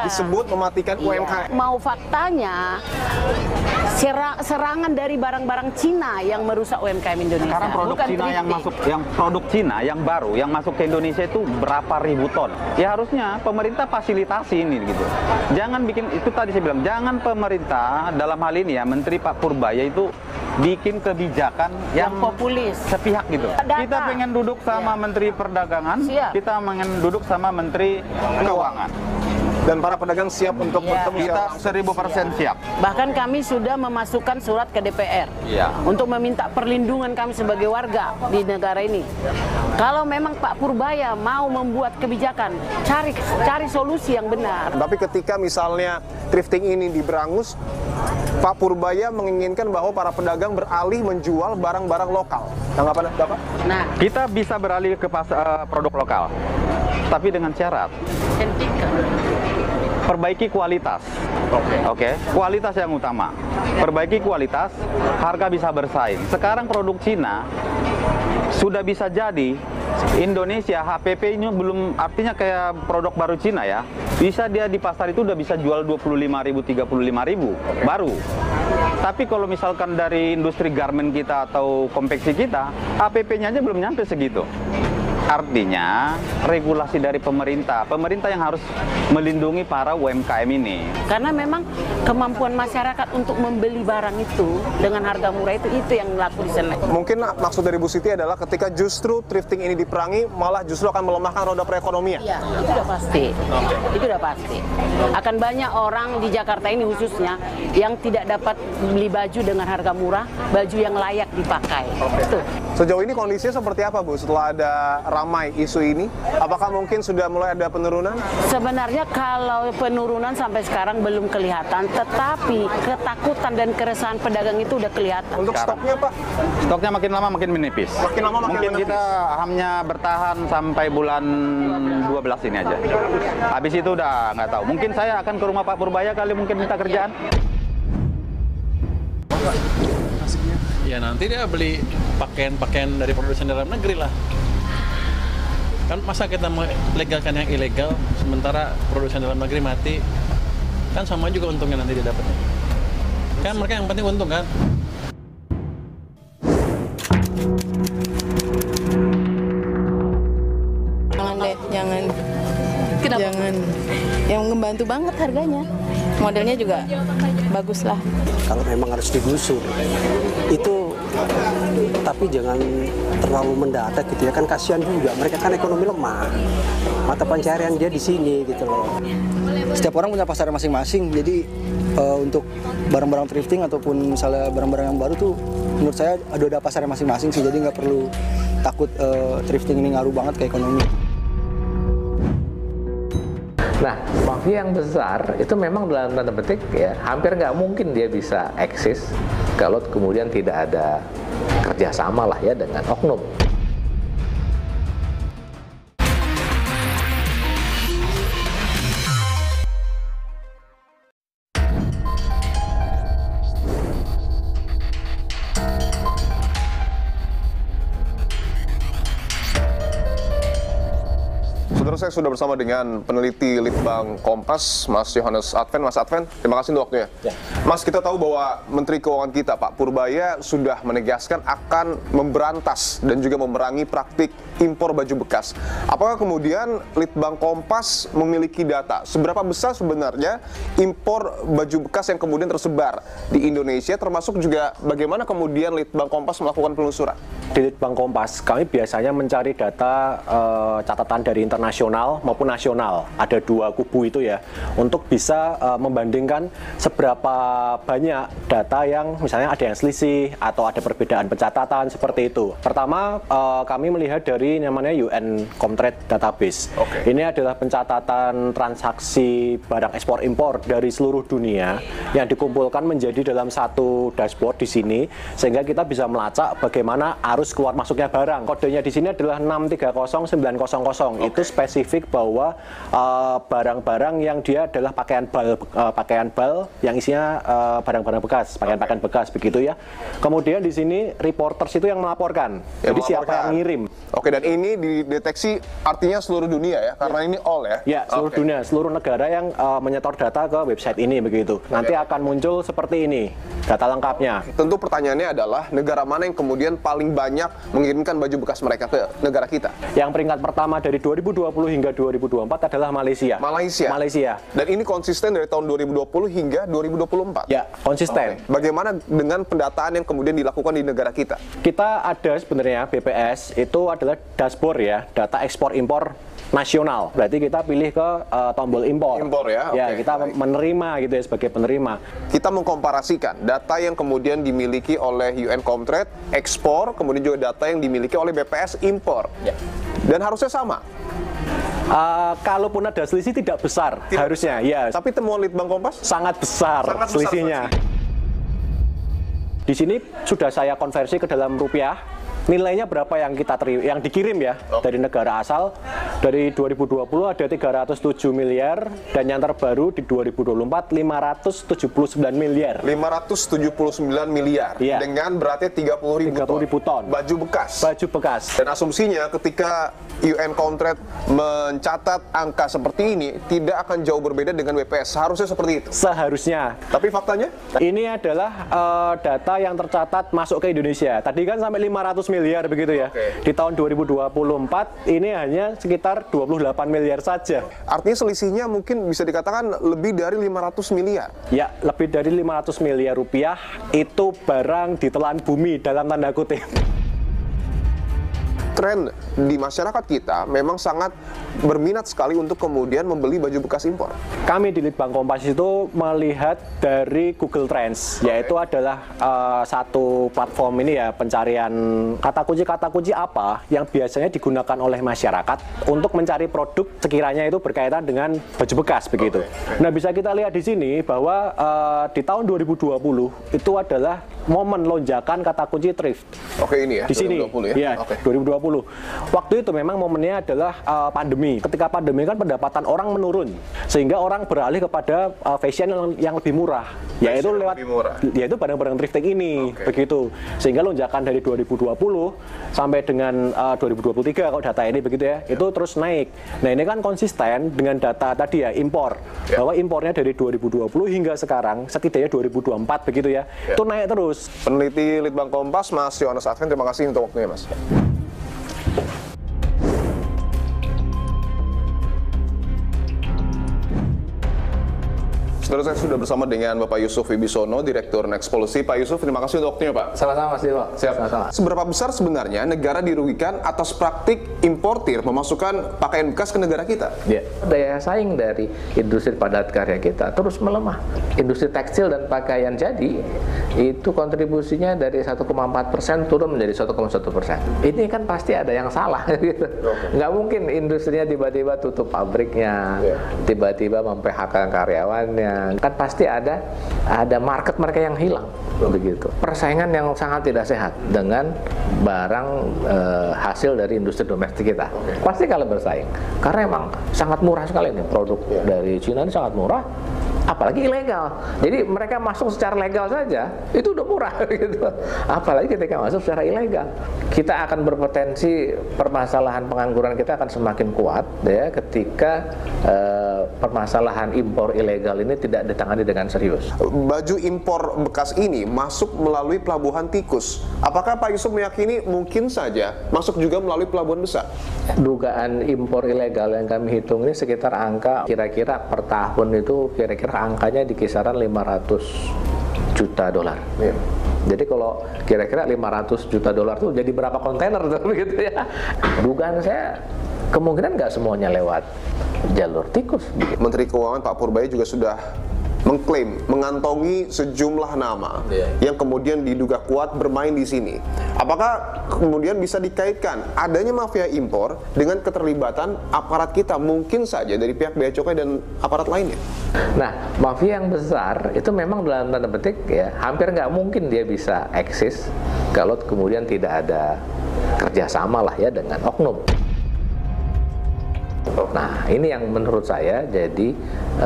disebut mematikan UMKM. Mau faktanya, serangan dari barang-barang Cina yang merusak UMKM Indonesia. Sekarang produk bukan Cina yang masuk, produk Cina yang baru yang masuk ke Indonesia itu berapa ribu ton. Ya harusnya pemerintah fasilitasi ini gitu. Jangan bikin, itu tadi saya bilang, jangan pemerintah dalam hal ini ya Menteri Pak Purbaya itu bikin kebijakan yang populis sepihak gitu. Kita pengen duduk sama Menteri Perdagangan, kita pengen duduk sama Menteri Keuangan. Dan para pedagang siap untuk bertemu. Kita 1000% siap. Bahkan kami sudah memasukkan surat ke DPR untuk meminta perlindungan kami sebagai warga di negara ini. Kalau memang Pak Purbaya mau membuat kebijakan, cari solusi yang benar. Tapi ketika misalnya thrifting ini diberangus, Pak Purbaya menginginkan bahwa para pedagang beralih menjual barang-barang lokal. Tanggapan Bapak? Nah, kita bisa beralih ke produk lokal, tapi dengan syarat. Perbaiki kualitas. Oke. Kualitas yang utama. Perbaiki kualitas, harga bisa bersaing. Sekarang produk Cina sudah bisa jadi Indonesia HPP ini belum, artinya kayak produk baru Cina ya. Bisa dia di pasar itu udah bisa jual 25.000, 35.000 baru. Tapi kalau misalkan dari industri garment kita atau konveksi kita, HPP-nya aja belum nyampe segitu. Artinya regulasi dari pemerintah yang harus melindungi para UMKM ini. Karena memang kemampuan masyarakat untuk membeli barang itu dengan harga murah itu yang laku di sana. Mungkin maksud dari Bu Siti adalah ketika justru thrifting ini diperangi, malah justru akan melemahkan roda perekonomian. Iya, itu udah pasti. Itu udah pasti. Akan banyak orang di Jakarta ini khususnya yang tidak dapat beli baju dengan harga murah, baju yang layak dipakai. Itu. Sejauh ini kondisinya seperti apa Bu setelah ada ramai isu ini? Apakah mungkin sudah mulai ada penurunan? Sebenarnya kalau penurunan sampai sekarang belum kelihatan, tetapi ketakutan dan keresahan pedagang itu udah kelihatan. Untuk stoknya Pak? Stoknya makin lama makin menipis. Makin lama makin mungkin menipis. Kita hanya bertahan sampai bulan 12 ini aja. Habis itu udah nggak tahu. Mungkin saya akan ke rumah Pak Purbaya kali, mungkin minta kerjaan. Ya nanti dia beli pakaian-pakaian dari produsen dalam negeri lah. Kan masa kita melegalkan yang ilegal sementara produsen dalam negeri mati, kan sama juga untungnya nanti dia dapatnya. Kan mereka yang penting untung kan. Jangan deh, jangan. Kenapa? Jangan. Yang membantu banget harganya. Modelnya juga bagus lah. Kalau memang harus digusur, itu tapi jangan terlalu mendadak gitu ya, kan kasihan juga, mereka kan ekonomi lemah, mata pencarian dia di sini gitu loh. Setiap orang punya pasar masing-masing, jadi untuk barang-barang thrifting ataupun misalnya barang-barang yang baru tuh menurut saya ada pasarnya masing-masing sih, jadi nggak perlu takut thrifting ini ngaruh banget ke ekonomi. Nah, mafia yang besar itu memang dalam tanda petik ya hampir nggak mungkin dia bisa eksis kalau kemudian tidak ada kerjasama lah ya dengan oknum. Saudara, saya sudah bersama dengan peneliti Litbang Kompas, Mas Yohanes Adven. Mas Adven, terima kasih untuk waktunya. Ya. Mas, kita tahu bahwa Menteri Keuangan kita, Pak Purbaya, sudah menegaskan akan memberantas dan juga memerangi praktik impor baju bekas. Apakah kemudian Litbang Kompas memiliki data seberapa besar sebenarnya impor baju bekas yang kemudian tersebar di Indonesia, termasuk juga bagaimana kemudian Litbang Kompas melakukan penelusuran? Di Litbang Kompas, kami biasanya mencari data catatan dari internasional maupun nasional. Ada dua kubu itu ya, untuk bisa membandingkan seberapa banyak data yang misalnya ada yang selisih atau ada perbedaan pencatatan seperti itu. Pertama, kami melihat dari namanya UN Comtrade Database. Ini adalah pencatatan transaksi barang ekspor impor dari seluruh dunia yang dikumpulkan menjadi dalam satu dashboard di sini, sehingga kita bisa melacak bagaimana arus keluar masuknya barang. Kodenya di sini adalah 630900. Itu spesifik bahwa barang-barang yang dia adalah pakaian bal yang isinya barang-barang bekas, pakaian-pakaian bekas begitu ya. Kemudian di sini reporters itu yang melaporkan. Jadi siapa yang ngirim. Oke, dan ini dideteksi artinya seluruh dunia ya, karena ini all ya? Ya, seluruh dunia, seluruh negara yang menyetor data ke website ini begitu. Nanti akan muncul seperti ini, data lengkapnya. Tentu pertanyaannya adalah negara mana yang kemudian paling banyak mengirimkan baju bekas mereka ke negara kita? Yang peringkat pertama dari 2020 hingga 2024 adalah Malaysia. Malaysia. Dan ini konsisten dari tahun 2020 hingga 2024? Ya, konsisten. Bagaimana dengan pendataan yang kemudian dilakukan di negara kita? Kita ada sebenarnya BPS, itu adalah dashboard ya, data ekspor impor nasional. Berarti kita pilih ke tombol impor. Impor ya? Ya, kita menerima gitu ya, sebagai penerima. Kita mengkomparasikan data yang kemudian dimiliki oleh UN Comtrade ekspor, kemudian juga data yang dimiliki oleh BPS impor. Dan harusnya sama. Kalaupun ada selisih tidak besar harusnya, ya. Tapi temuan Litbang Kompas sangat besar selisihnya. Di sini sudah saya konversi ke dalam rupiah. Nilainya berapa yang kita yang dikirim ya dari negara asal. Dari 2020 ada 307 miliar dan yang terbaru di 2024 579 miliar. 579 miliar. Iya. Dengan beratnya 30.000 ton. Baju bekas. Baju bekas. Dan asumsinya ketika UN Comtrade mencatat angka seperti ini tidak akan jauh berbeda dengan WPS. Seharusnya seperti itu. Seharusnya. Tapi faktanya? Ini adalah data yang tercatat masuk ke Indonesia. Tadi kan sampai 500 miliar begitu ya. Di tahun 2024 ini hanya sekitar 28 miliar saja. Artinya selisihnya mungkin bisa dikatakan lebih dari 500 miliar. Ya, lebih dari 500 miliar rupiah itu barang ditelan bumi dalam tanda kutip. Tren di masyarakat kita memang sangat berminat sekali untuk kemudian membeli baju bekas impor. Kami di Litbang Kompas itu melihat dari Google Trends, yaitu adalah satu platform ini ya, pencarian kata kunci apa yang biasanya digunakan oleh masyarakat untuk mencari produk sekiranya itu berkaitan dengan baju bekas begitu. Nah, bisa kita lihat di sini bahwa di tahun 2020 itu adalah momen lonjakan kata kunci thrift. Ini ya, di sini 2020 ya. 2020. Waktu itu memang momennya adalah pandemi. Ketika pandemi kan pendapatan orang menurun, sehingga orang beralih kepada fashion yang lebih murah, yaitu yaitu barang-barang thrifting ini, begitu. Sehingga lonjakan dari 2020 sampai dengan 2023 kalau data ini begitu ya, itu terus naik. Nah, ini kan konsisten dengan data tadi ya, impor. Bahwa impornya dari 2020 hingga sekarang setidaknya 2024 begitu ya, itu naik terus. Peneliti Litbang Kompas, Mas Yohanes Adven, terima kasih untuk waktunya, Mas. Saudara, saya sudah bersama dengan Bapak Yusuf Wibisono, Direktur Next Policy. Pak Yusuf, terima kasih untuk waktunya, Pak. Sama-sama, Mas Dewa. Siap. Sama-sama. Seberapa besar sebenarnya negara dirugikan atas praktik importir memasukkan pakaian bekas ke negara kita? Ya, daya saing dari industri padat karya kita terus melemah. Industri tekstil dan pakaian jadi itu kontribusinya dari 1,4% turun menjadi 1,1%. Ini kan pasti ada yang salah gitu. Nggak mungkin industrinya tiba-tiba tutup pabriknya, tiba-tiba mem-PHK karyawannya, berkurang, kan pasti ada market mereka yang hilang, begitu. Persaingan yang sangat tidak sehat dengan barang hasil dari industri domestik kita. Pasti kalau bersaing, karena emang sangat murah sekali nih produk dari Cina ini, sangat murah. Apalagi ilegal. Jadi mereka masuk secara legal saja itu udah murah gitu. Apalagi ketika masuk secara ilegal. Kita akan berpotensi permasalahan pengangguran kita akan semakin kuat ya ketika permasalahan impor ilegal ini tidak ditangani dengan serius. Baju impor bekas ini masuk melalui pelabuhan tikus. Apakah Pak Yusuf meyakini mungkin saja masuk juga melalui pelabuhan besar? Dugaan impor ilegal yang kami hitung ini sekitar angka kira-kira per tahun itu kira-kira angkanya di kisaran 500 juta dolar. Jadi kalau kira-kira 500 juta dolar tuh jadi berapa kontainer tuh begitu ya. Dugaan saya kemungkinan nggak semuanya lewat jalur tikus. Menteri Keuangan Pak Purbaya juga sudah mengklaim, mengantongi sejumlah nama yang kemudian diduga kuat bermain di sini. Apakah kemudian bisa dikaitkan adanya mafia impor dengan keterlibatan aparat kita mungkin saja dari pihak Bea Cukai dan aparat lainnya? Nah, mafia yang besar itu memang dalam tanda petik ya hampir nggak mungkin dia bisa eksis kalau kemudian tidak ada kerjasama lah ya dengan oknum. Nah, ini yang menurut saya jadi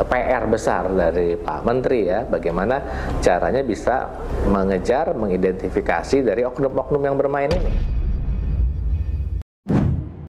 PR besar dari Pak Menteri ya, bagaimana caranya bisa mengejar, mengidentifikasi dari oknum-oknum yang bermain ini.